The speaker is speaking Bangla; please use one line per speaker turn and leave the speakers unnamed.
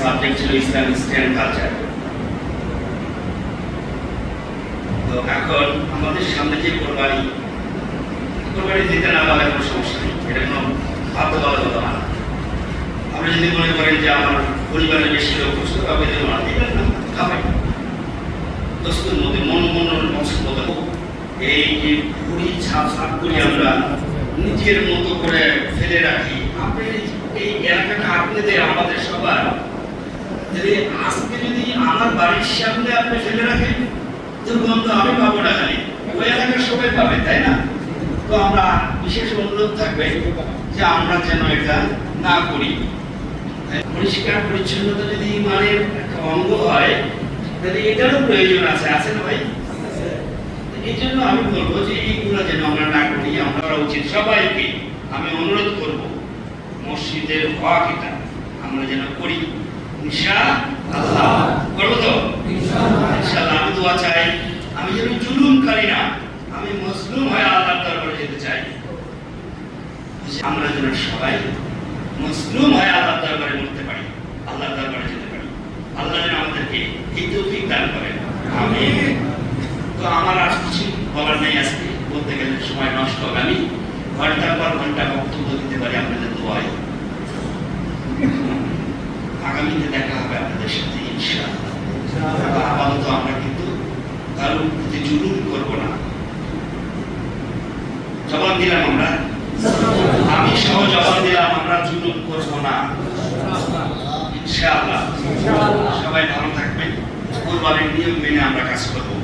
সাবজেক্ট ছিল ইসলামিক স্ট্যান্ড কালচার। তো এখন আমাদের সামনে যে কোরবানি দিতে না পারলে কোনো সমস্যা নেই, এটা কোনো বাধ্যবাধকতা না। আপনি যদি মনে করেন যে আমার পরিবারের বেশি লোক সুস্থ কাউকে দেবো না, দিবেন না, খাবেন দস্তুর মধ্যে মন পছন্দ করবো। এই যে পুরি ছাপ করে আমরা নিজের মতো করে ফেলে রাখি, আপনি এই এলাকাটা আপনাদের আমাদের সবার, যদি আজকে যদি আমার বাড়ির সামনে আপনি ফেলে রাখেন দুর্গন্ধ আমি পাবো না, খালি ওই এলাকার সবাই পাবে, তাই না? তো আমরা বিশেষ অনুরোধ থাকবে যে আমরা যেন এটা না করি। পরিষ্কার পরিচ্ছন্নতা যদি ইমানের একটা অঙ্গ হয় তাহলে এটারও প্রয়োজন আছে, আছে না ভাই? এই জন্য আমি বলবো যে এইগুলো যেন আমরা না করি, আমরা উচিত সবাইকে আমি অনুরোধ করব মসজিদের হক এটা আমরা যেন করি, ইনশাআল্লাহ। করবো তো ইনশাআল্লাহ। আমি দোয়া চাই আমি যেন জুলুমকারী না, আমি মজলুম হয়ে আল্লাহর দরবারে যেতে চাই। আমরা যেন সবাই মজলুম হয়ে আল্লাহর দরবারে মরতে পারি, আল্লাহর দরবারে যেতে পারি। আল্লাহ যেন আমাদেরকে এই তৌফিক দান করেন, আমিন। তো আমার আর কিছু বলার নেই, আজকে বলতে গেলে সময় নষ্ট হবে। আমি ঘন্টার পর ঘন্টা বক্তব্য দিতে পারি আপনাদের দোয়ায়। আগামীতে দেখা হবে আপনাদের সাথে ইনশাআল্লাহ। আপাতত আমরা কিন্তু কারোর প্রতি জুলুম করবো না। জবাব দিলাম আমরা, আমি সহ জবাব দিলাম আমরা জুলুম করবো না ইনশাআল্লাহ। সবাই ভালো থাকবেন, কোরবানির নিয়ম মেনে আমরা কাজ করবো।